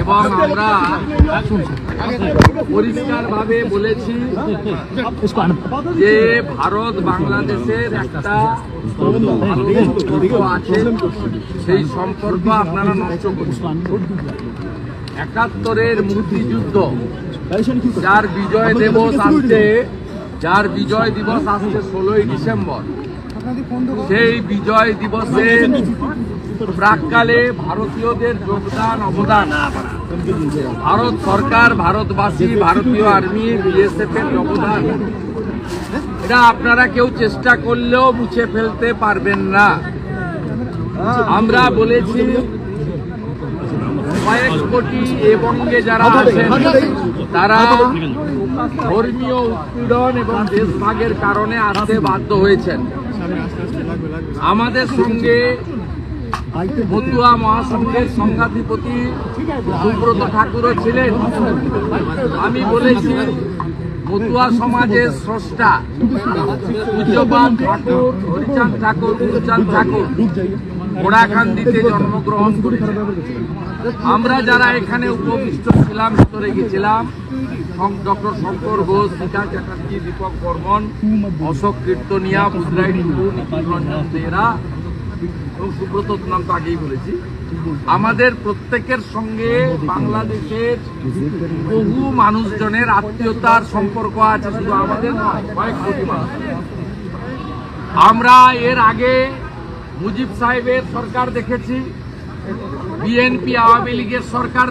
এবং আমরা পরিষ্কারভাবে বলেছি যে ভারত বাংলাদেশের একটা ভালো সম্পর্ক আছে, সেই সম্পর্ক আপনারা নষ্ট করছেন। 71-এর মুক্তিযুদ্ধ যার বিজয় দিবস আসছে 16ই ডিসেম্বর, সেই বিজয় দিবসের প্রাককালে ভারতীয়দের যোগদান অবদান, ভারত সরকার, ভারতবাসী, ভারতীয় আর্মি, বিএসএফ এর অবদান, এটা আপনারা কেউ চেষ্টা করলেও মুছে ফেলতে পারবেন না। আমরা বলেছি কয়েক কোটি এবঙ্গে যারা আছেন তারা ধর্মীয় উৎপীড়ন এবং দেশভাগের কারণে আসতে বাধ্য হয়েছেন। আমাদের সঙ্গে মতুয়া মহাসংঘের সংঘাধিপতি সুব্রত ঠাকুরও ছিলেন। আমি বলেছি মতুয়া সমাজের স্রষ্টা পূজ্যপাদ ঠাকুর হরিচাঁদ ঠাকুর, গুরুচাঁদ ঠাকুর গোড়াকান্দিতে জন্মগ্রহণ করেছেন। আমরা যারা এখানে উপবিষ্ট ছিলাম, ভিতরে গেছিলাম, ডক্টর শঙ্কর ঘোষ, সীতা চ্যাটার্জি, দীপক বর্মন, অশোক কীর্তনিয়া, বুধরাই টুডু, নিখিল রঞ্জন বেরা এবং সুব্রত নাম তো আগেই বলেছি। আমাদের প্রত্যেকের সঙ্গে বাংলাদেশের বহু মানুষজনের আত্মীয়তার সম্পর্ক আছে, শুধু আমাদের নয়, কয়েক কোটি মানুষ। আমরা এর আগে মুজিব সাহেবের সরকার দেখেছি, বিএনপি আওয়ামী লীগের সরকার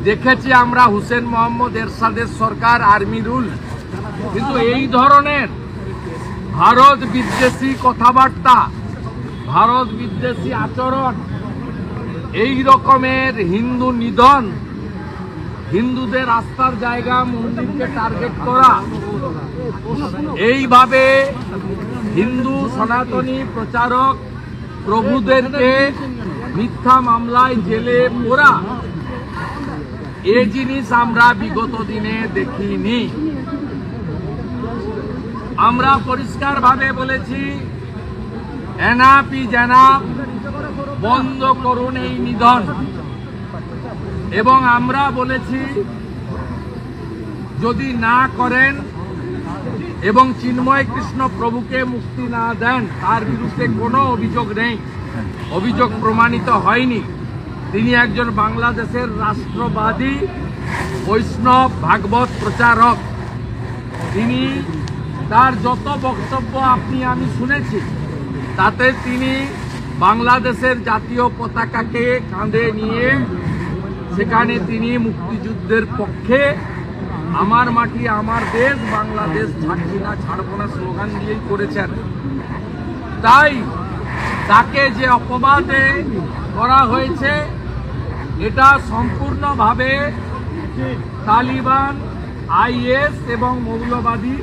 দেখেছি, আমরা হুসেন মোহাম্মদ এরশাদের সরকার, আর্মি রুল। কিন্তু এই ধরনের ভারত বিদ্বেষী কথাবার্তা, ভারত বিদ্বেষী আচরণ, এই রকমের হিন্দু নিধন, হিন্দুদের আস্থার জায়গা মন্দিরকে টার্গেট করা, এইভাবে হিন্দু সনাতনী প্রচারক প্রভুদেরকে মিথ্যা মামলায় জেলে পোরা, এই জিনিস আমরা বিগত দিনে দেখিনি। আমরা পরিষ্কারভাবে বলেছি এনআপি জেনাপ বন্ধ করুন এই নিধন, এবং আমরা বলেছি যদি না করেন এবং চিন্ময় কৃষ্ণ প্রভুকে মুক্তি না দেন, তার বিরুদ্ধে কোনো অভিযোগ নেই, অভিযোগ প্রমাণিত হয়নি, তিনি একজন বাংলাদেশের রাষ্ট্রবাদী বৈষ্ণব ভাগবত প্রচারক। তিনি তার যত বক্তব্য আপনি আমি শুনেছি, তাতে তিনি বাংলাদেশের জাতীয় পতাকাকে কাঁধে নিয়ে সেখানে তিনি মুক্তিযুদ্ধের পক্ষে আমার মাটি আমার দেশ, বাংলাদেশ ছাড়ছি না, ছাড়বো না স্লোগান দিয়েই করেছেন। তাই তাকে যে অপবাদে করা হয়েছে, এটা সম্পূর্ণভাবে তালিবান, আইএস এবং মৌলবাদী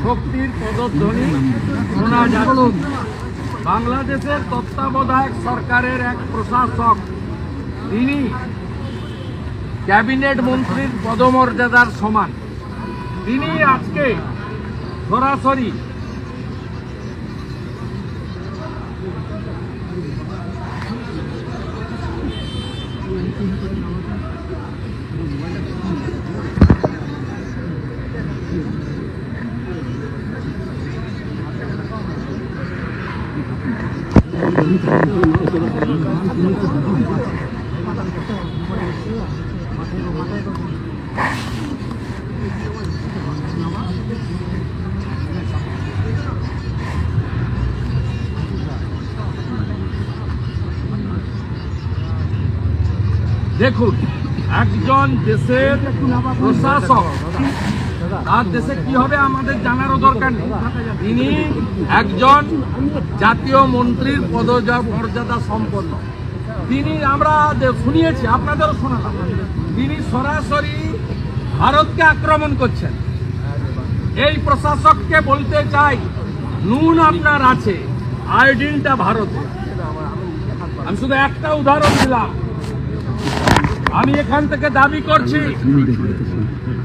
শক্তির পদধ্বনি শোনা যাচ্ছে। বাংলাদেশের তত্ত্বাবধায়ক সরকারের এক প্রশাসক, তিনি ক্যাবিনেট মন্ত্রীর পদমর্যাদার সমান, তিনি আজকে সরাসরি দেখুন, একজন দেশের প্রশাসক, তার দেশে কি হবে আমাদের জানারও দরকার নেই, তিনি একজন জাতীয় মন্ত্রীর পদমর্যাদা সম্পন্ন, তিনি আমরা শুনিয়েছি, আপনাদেরও শোনালাম, তিনি সরাসরি ভারতকে আক্রমণ করছেন। এই প্রশাসককে বলতে চাই, নুন আপনার আছে, আয়োডিনটা ভারতে। আমি শুধু একটা উদাহরণ দিলাম। আমি এখান থেকে দাবি করছি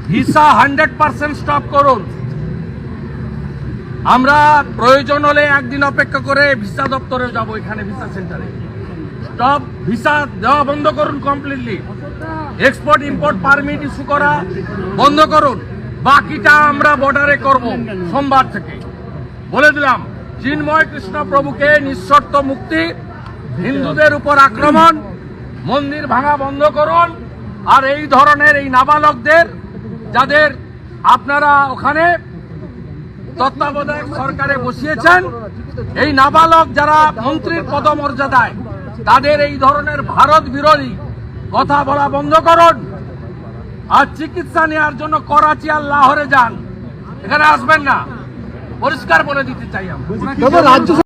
ভিসা 100% স্টপ করুন। আমরা প্রয়োজন হলে একদিন অপেক্ষা করে ভিসা দপ্তরে যাব, এখানে ভিসা সেন্টারে স্টপ ভিসা দেওয়া বন্ধ করুন completely, export import permit issue করা বন্ধ করুন, বাকিটা আমরা বর্ডারে করব সোমবার থেকে। বলে দিলাম, চিন্ময় কৃষ্ণ প্রভুকে নিঃশর্ত মুক্তি, হিন্দুদের উপর আক্রমণ, মন্দির ভাঙা বন্ধ করুন। আর এই ধরনের এই নাবালকদের যাদের আপনারা ওখানে তত্ত্বাবধায়ক সরকারে বসিয়েছেন, এই নাবালক যারা মন্ত্রীর পদমর্যাদায়, তাদের এই ধরনের ভারত বিরোধী কথা বলা বন্ধ করুন। আর চিকিৎসা নেওয়ার জন্য করাচি আর লাহোরে যান, এখানে আসবেন না, পরিষ্কার বলে দিতে চাই আমরা।